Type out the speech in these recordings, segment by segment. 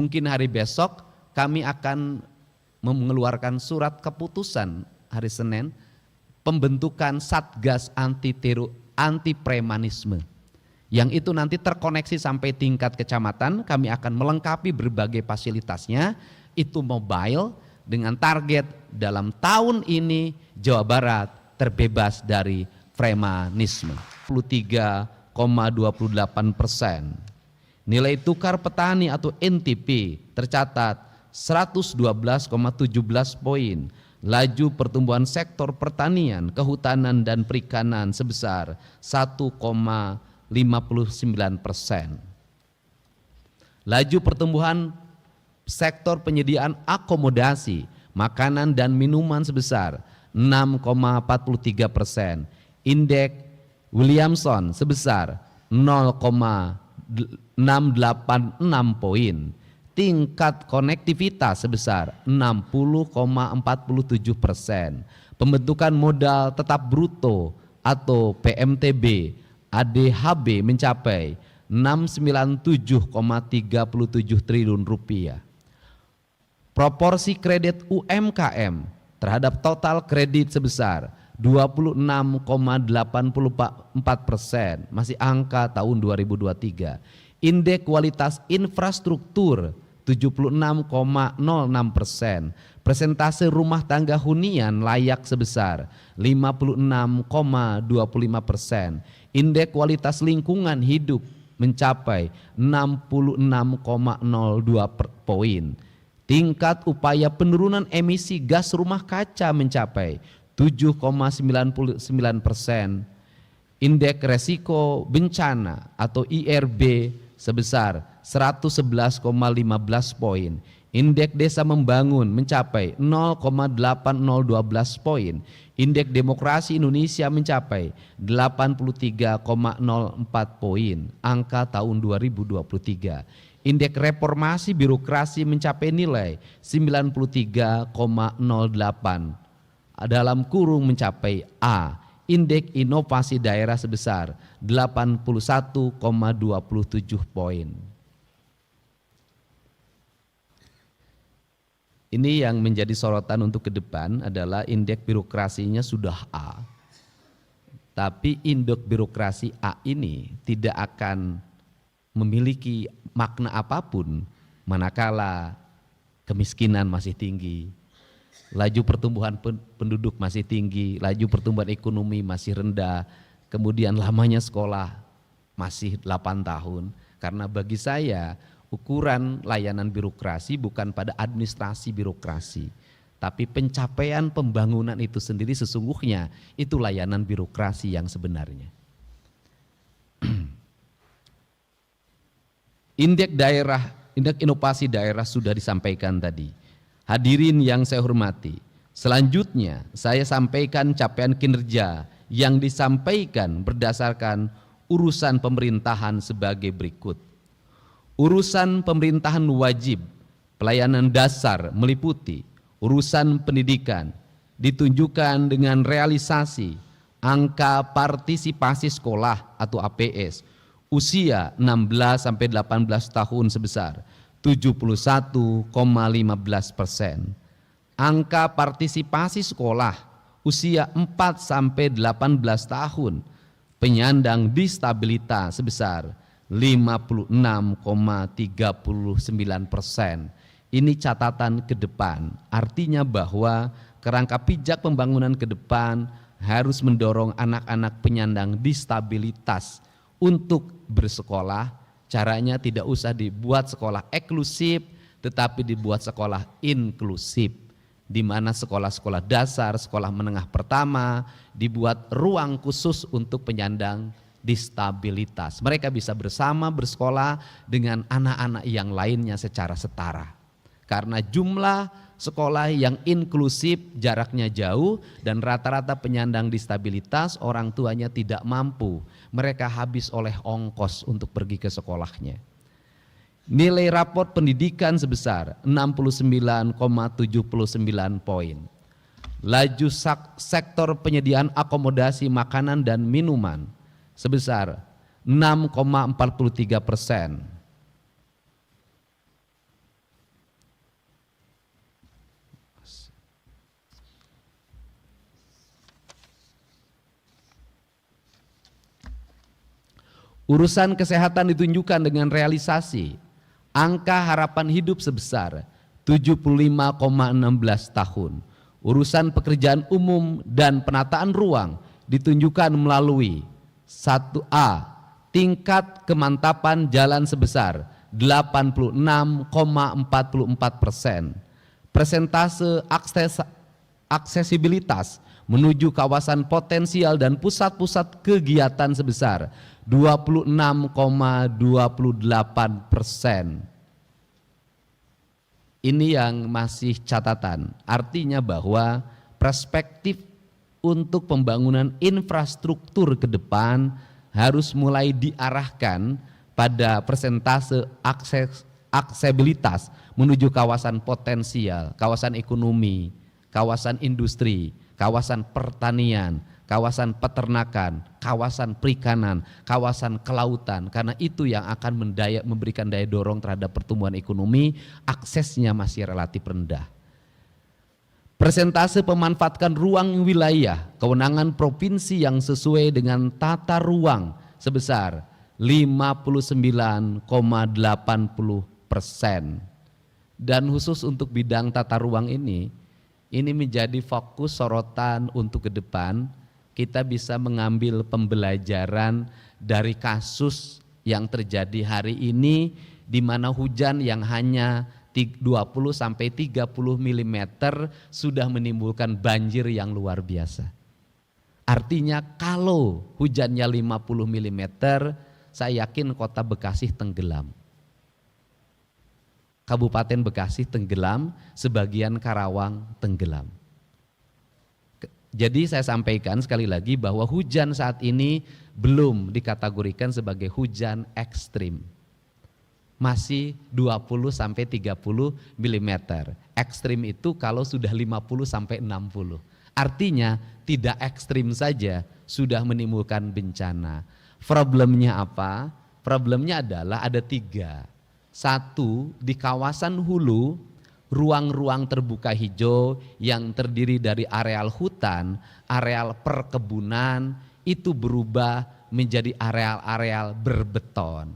Mungkin hari besok kami akan mengeluarkan surat keputusan hari Senin pembentukan Satgas anti premanisme. Yang itu nanti terkoneksi sampai tingkat kecamatan, kami akan melengkapi berbagai fasilitasnya, itu mobile dengan target dalam tahun ini Jawa Barat terbebas dari premanisme. 23,28%. Nilai tukar petani atau NTP tercatat 112,17 poin. Laju pertumbuhan sektor pertanian, kehutanan dan perikanan sebesar 1,59%. Laju pertumbuhan sektor penyediaan akomodasi, makanan dan minuman sebesar 6,43%. Indeks Williamson sebesar 0,686 poin. Tingkat konektivitas sebesar 60,47%. Pembentukan modal tetap bruto atau PMTB ADHB mencapai 697,37 triliun rupiah. Proporsi kredit UMKM terhadap total kredit sebesar 26,84%, masih angka tahun 2023. Indeks kualitas infrastruktur 76,06%. Persentase rumah tangga hunian layak sebesar 56,25%. Indeks kualitas lingkungan hidup mencapai 66,02 poin. Tingkat upaya penurunan emisi gas rumah kaca mencapai 7,99%. Indeks resiko bencana atau IRB sebesar 111,15 poin. Indeks desa membangun mencapai 0,8012 poin. Indeks demokrasi Indonesia mencapai 83,04 poin, angka tahun 2023. Indeks reformasi birokrasi mencapai nilai 93,08, dalam kurung mencapai A. Indeks inovasi daerah sebesar 81,27 poin. Ini yang menjadi sorotan untuk ke depan adalah indeks birokrasinya sudah A. Tapi indeks birokrasi A ini tidak akan memiliki makna apapun manakala kemiskinan masih tinggi, laju pertumbuhan penduduk masih tinggi, laju pertumbuhan ekonomi masih rendah, kemudian lamanya sekolah masih 8 tahun. Karena bagi saya ukuran layanan birokrasi bukan pada administrasi birokrasi, tapi pencapaian pembangunan itu sendiri sesungguhnya itu layanan birokrasi yang sebenarnya. Indeks daerah, indeks inovasi daerah sudah disampaikan tadi. Hadirin yang saya hormati, selanjutnya saya sampaikan capaian kinerja yang disampaikan berdasarkan urusan pemerintahan sebagai berikut. Urusan pemerintahan wajib pelayanan dasar meliputi urusan pendidikan, ditunjukkan dengan realisasi angka partisipasi sekolah atau APS usia 16-18 tahun sebesar 71,15%. Angka partisipasi sekolah usia 4-18 tahun penyandang disabilitas sebesar 56,39%. Ini catatan ke depan, artinya bahwa kerangka pijak pembangunan ke depan harus mendorong anak-anak penyandang disabilitas untuk bersekolah. Caranya tidak usah dibuat sekolah eksklusif, tetapi dibuat sekolah inklusif, di mana sekolah-sekolah dasar, sekolah menengah pertama dibuat ruang khusus untuk penyandang disabilitas. Mereka bisa bersama bersekolah dengan anak-anak yang lainnya secara setara. Karena jumlah sekolah yang inklusif jaraknya jauh dan rata-rata penyandang disabilitas orang tuanya tidak mampu. Mereka habis oleh ongkos untuk pergi ke sekolahnya. Nilai raport pendidikan sebesar 69,79 poin. Laju sektor penyediaan akomodasi makanan dan minuman sebesar 6,43%. Urusan kesehatan ditunjukkan dengan realisasi angka harapan hidup sebesar 75,16 tahun. Urusan pekerjaan umum dan penataan ruang ditunjukkan melalui 1A, tingkat kemantapan jalan sebesar 86,44%. Persentase aksesibilitas menuju kawasan potensial dan pusat-pusat kegiatan sebesar 26,28%. Ini yang masih catatan, artinya bahwa perspektif untuk pembangunan infrastruktur ke depan harus mulai diarahkan pada persentase aksesibilitas menuju kawasan potensial, kawasan ekonomi, kawasan industri, kawasan pertanian, kawasan peternakan, kawasan perikanan, kawasan kelautan, karena itu yang akan memberikan daya dorong terhadap pertumbuhan ekonomi. Aksesnya masih relatif rendah. Persentase pemanfaatkan ruang wilayah kewenangan provinsi yang sesuai dengan tata ruang sebesar 59,80%. Dan khusus untuk bidang tata ruang ini menjadi fokus sorotan untuk ke depan. Kita bisa mengambil pembelajaran dari kasus yang terjadi hari ini, di mana hujan yang hanya 20 sampai 30 mm sudah menimbulkan banjir yang luar biasa. Artinya kalau hujannya 50 mm, saya yakin kota Bekasi tenggelam. Kabupaten Bekasi tenggelam, sebagian Karawang tenggelam. Jadi saya sampaikan sekali lagi bahwa hujan saat ini belum dikategorikan sebagai hujan ekstrim. Masih 20 sampai 30 mm. Ekstrim itu kalau sudah 50 sampai 60. Artinya tidak ekstrim saja sudah menimbulkan bencana. Problemnya apa? Problemnya adalah ada 3. 1, di kawasan hulu, ruang-ruang terbuka hijau yang terdiri dari areal hutan, areal perkebunan itu berubah menjadi areal-areal berbeton.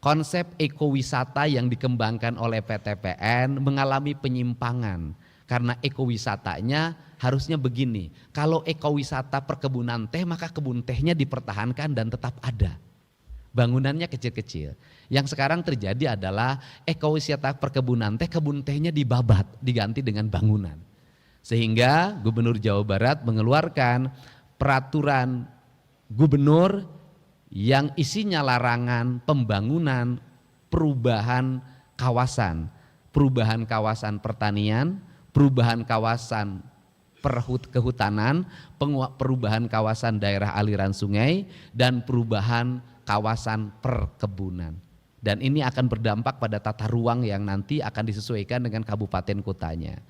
Konsep ekowisata yang dikembangkan oleh PTPN mengalami penyimpangan karena ekowisatanya harusnya begini. Kalau ekowisata perkebunan teh, maka kebun tehnya dipertahankan dan tetap ada. Bangunannya kecil-kecil. Yang sekarang terjadi adalah ekowisata perkebunan teh, kebun tehnya dibabat, diganti dengan bangunan. Sehingga Gubernur Jawa Barat mengeluarkan peraturan gubernur yang isinya larangan pembangunan perubahan kawasan pertanian, perubahan kawasan kehutanan, perubahan kawasan daerah aliran sungai, dan perubahan kawasan perkebunan. Dan ini akan berdampak pada tata ruang yang nanti akan disesuaikan dengan kabupaten kotanya.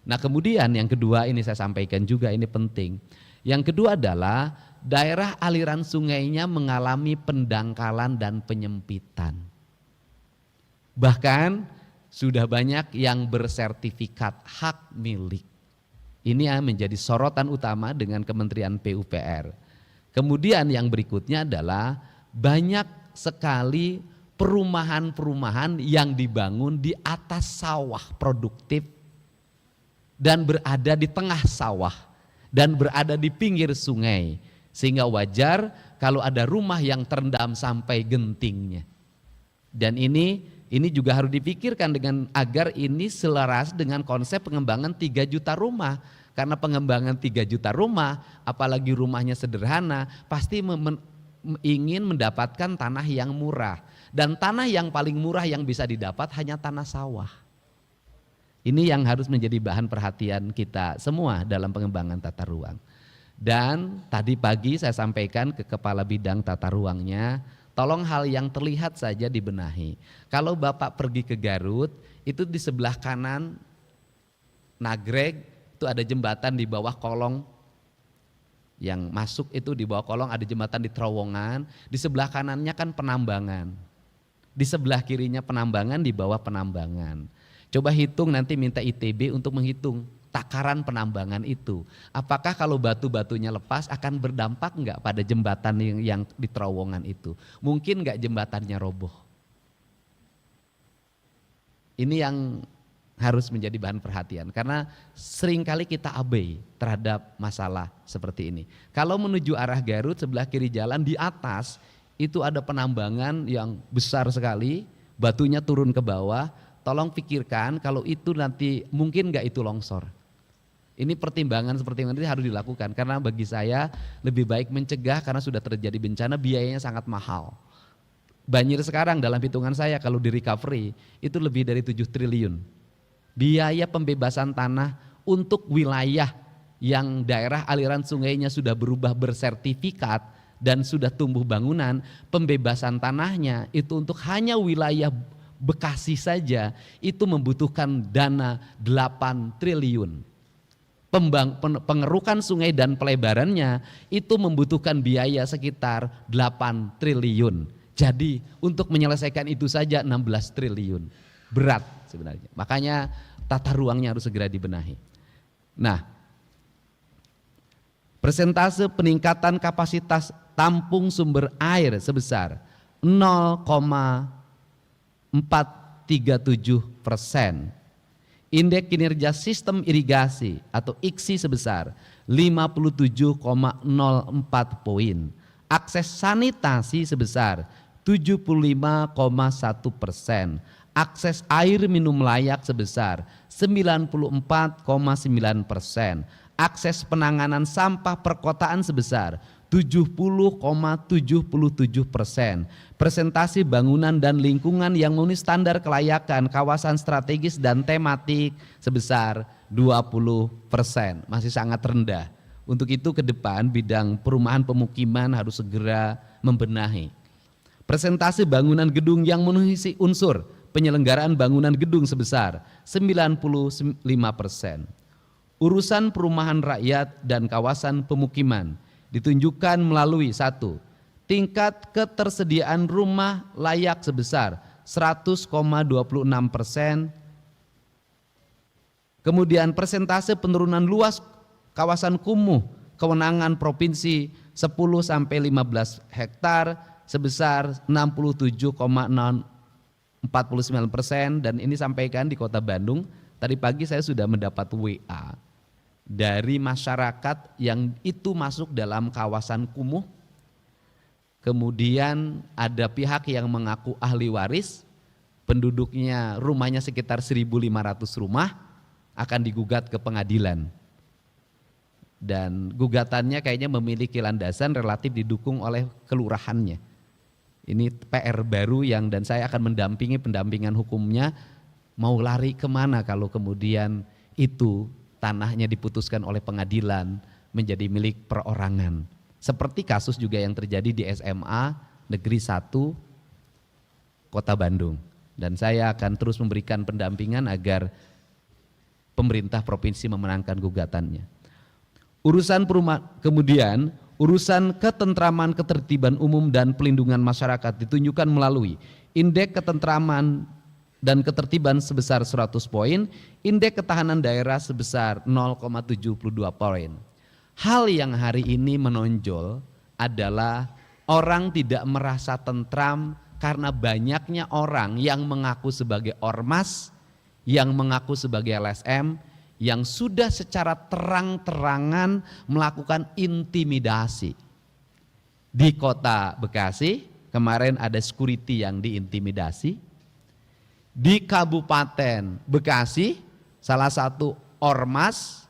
Nah kemudian yang kedua ini saya sampaikan juga, ini penting. Yang kedua adalah daerah aliran sungainya mengalami pendangkalan dan penyempitan. Bahkan sudah banyak yang bersertifikat hak milik. Ini menjadi sorotan utama dengan Kementerian PUPR. Kemudian yang berikutnya adalah banyak sekali perumahan-perumahan yang dibangun di atas sawah produktif dan berada di tengah sawah dan berada di pinggir sungai, sehingga wajar kalau ada rumah yang terendam sampai gentingnya. Dan ini juga harus dipikirkan dengan agar ini selaras dengan konsep pengembangan 3 juta rumah. Karena pengembangan 3 juta rumah, apalagi rumahnya sederhana, pasti ingin mendapatkan tanah yang murah. Dan tanah yang paling murah yang bisa didapat hanya tanah sawah. Ini yang harus menjadi bahan perhatian kita semua dalam pengembangan tata ruang. Dan tadi pagi saya sampaikan ke Kepala Bidang Tata Ruangnya, tolong hal yang terlihat saja dibenahi. Kalau Bapak pergi ke Garut, itu di sebelah kanan Nagreg, itu ada jembatan di bawah kolong. Yang masuk itu di bawah kolong ada jembatan di terowongan, di sebelah kanannya kan penambangan. Di sebelah kirinya penambangan, di bawah penambangan. Coba hitung, nanti minta ITB untuk menghitung takaran penambangan itu. Apakah kalau batu-batunya lepas akan berdampak enggak pada jembatan yang di terowongan itu? Mungkin enggak jembatannya roboh. Ini yang harus menjadi bahan perhatian karena seringkali kita abai terhadap masalah seperti ini. Kalau menuju arah Garut sebelah kiri jalan di atas itu ada penambangan yang besar sekali, batunya turun ke bawah. Tolong pikirkan kalau itu nanti mungkin enggak itu longsor. Ini pertimbangan seperti ini harus dilakukan karena bagi saya lebih baik mencegah karena sudah terjadi bencana biayanya sangat mahal. Banjir sekarang dalam hitungan saya kalau di recovery itu lebih dari 7 triliun. Biaya pembebasan tanah untuk wilayah yang daerah aliran sungainya sudah berubah bersertifikat dan sudah tumbuh bangunan, pembebasan tanahnya itu untuk hanya wilayah Bekasi saja itu membutuhkan dana 8 triliun. Pengerukan sungai dan pelebarannya itu membutuhkan biaya sekitar 8 triliun. Jadi untuk menyelesaikan itu saja 16 triliun. Berat sebenarnya. Makanya tata ruangnya harus segera dibenahi. Nah, persentase peningkatan kapasitas tampung sumber air sebesar 0,437%. Indeks kinerja sistem irigasi atau IKSI sebesar 57,04 poin. Akses sanitasi sebesar 75,1%. Akses air minum layak sebesar 94,9%. Akses penanganan sampah perkotaan sebesar 70,77%. Presentasi bangunan dan lingkungan yang memenuhi standar kelayakan kawasan strategis dan tematik sebesar 20%. Masih sangat rendah. Untuk itu ke depan bidang perumahan pemukiman harus segera membenahi. Presentasi bangunan gedung yang memenuhi unsur penyelenggaraan bangunan gedung sebesar 95%. Urusan perumahan rakyat dan kawasan pemukiman ditunjukkan melalui 1. Tingkat ketersediaan rumah layak sebesar 100,26%. Kemudian persentase penurunan luas kawasan kumuh kewenangan provinsi 10-15 hektar sebesar 67,49% dan ini sampaikan di Kota Bandung. Tadi pagi saya sudah mendapat WA dari masyarakat yang itu masuk dalam kawasan kumuh. Kemudian ada pihak yang mengaku ahli waris, penduduknya rumahnya sekitar 1.500 rumah akan digugat ke pengadilan. Dan gugatannya kayaknya memiliki landasan relatif didukung oleh kelurahannya. Ini PR baru yang dan saya akan mendampingi pendampingan hukumnya. Mau lari kemana kalau kemudian itu tanahnya diputuskan oleh pengadilan menjadi milik perorangan. Seperti kasus juga yang terjadi di SMA Negeri 1 Kota Bandung. Dan saya akan terus memberikan pendampingan agar pemerintah provinsi memenangkan gugatannya. Kemudian urusan ketentraman, ketertiban umum dan pelindungan masyarakat ditunjukkan melalui indeks ketentraman dan ketertiban sebesar 100 poin, indeks ketahanan daerah sebesar 0,72 poin. Hal yang hari ini menonjol adalah orang tidak merasa tentram karena banyaknya orang yang mengaku sebagai ormas, yang mengaku sebagai LSM, yang sudah secara terang-terangan melakukan intimidasi. Di Kota Bekasi kemarin ada security yang diintimidasi. Di Kabupaten Bekasi salah satu ormas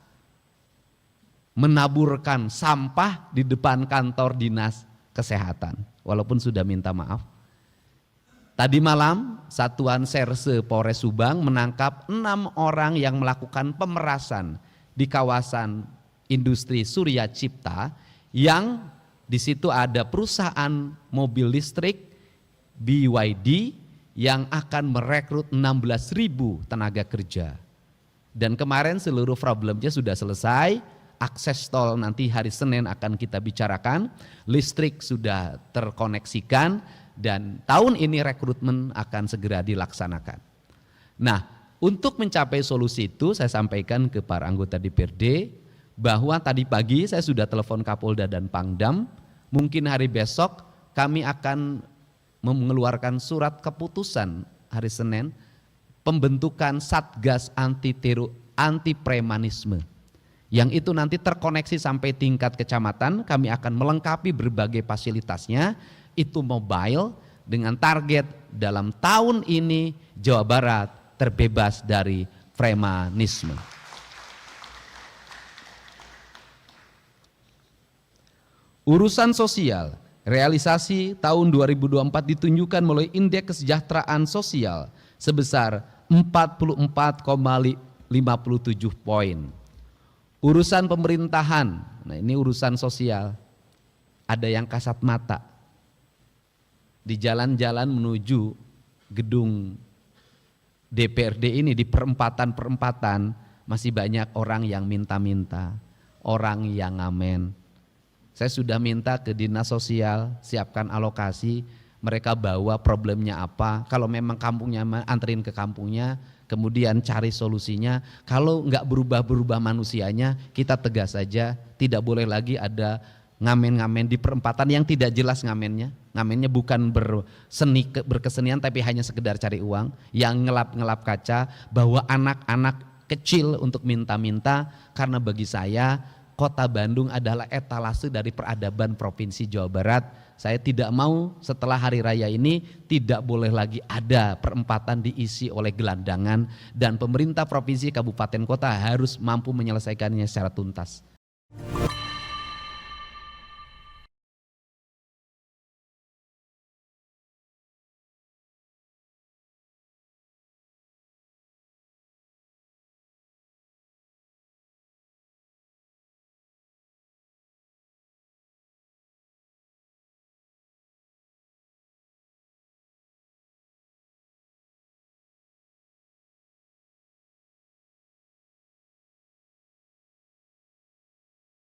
menaburkan sampah di depan kantor dinas kesehatan walaupun sudah minta maaf. Tadi malam Satuan Serse Polres Subang menangkap 6 orang yang melakukan pemerasan di kawasan industri Surya Cipta yang di situ ada perusahaan mobil listrik BYD yang akan merekrut 16.000 tenaga kerja. Dan kemarin seluruh problemnya sudah selesai, akses tol nanti hari Senin akan kita bicarakan, listrik sudah terkoneksikan dan tahun ini rekrutmen akan segera dilaksanakan. Nah, untuk mencapai solusi itu saya sampaikan ke para anggota DPRD bahwa tadi pagi saya sudah telepon Kapolda dan Pangdam, mungkin hari besok kami akan mengeluarkan surat keputusan hari Senin pembentukan Satgas anti premanisme. Yang itu nanti terkoneksi sampai tingkat kecamatan, kami akan melengkapi berbagai fasilitasnya, itu mobile dengan target dalam tahun ini Jawa Barat terbebas dari premanisme. Urusan sosial, realisasi tahun 2024 ditunjukkan melalui indeks kesejahteraan sosial sebesar 44,57 poin. Urusan pemerintahan, nah ini urusan sosial, ada yang kasat mata. Di jalan-jalan menuju gedung DPRD ini, di perempatan-perempatan masih banyak orang yang minta-minta, orang yang ngamen. Saya sudah minta ke Dinas Sosial, siapkan alokasi, mereka bawa problemnya apa, kalau memang kampungnya anterin ke kampungnya, kemudian cari solusinya. Kalau enggak berubah-berubah manusianya, kita tegas saja, tidak boleh lagi ada ngamen-ngamen di perempatan yang tidak jelas ngamennya. Ngamennya bukan berkesenian tapi hanya sekedar cari uang, yang ngelap-ngelap kaca, bawa anak-anak kecil untuk minta-minta. Karena bagi saya Kota Bandung adalah etalase dari peradaban Provinsi Jawa Barat. Saya tidak mau setelah hari raya ini tidak boleh lagi ada perempatan diisi oleh gelandangan, dan pemerintah provinsi, kabupaten, kota harus mampu menyelesaikannya secara tuntas.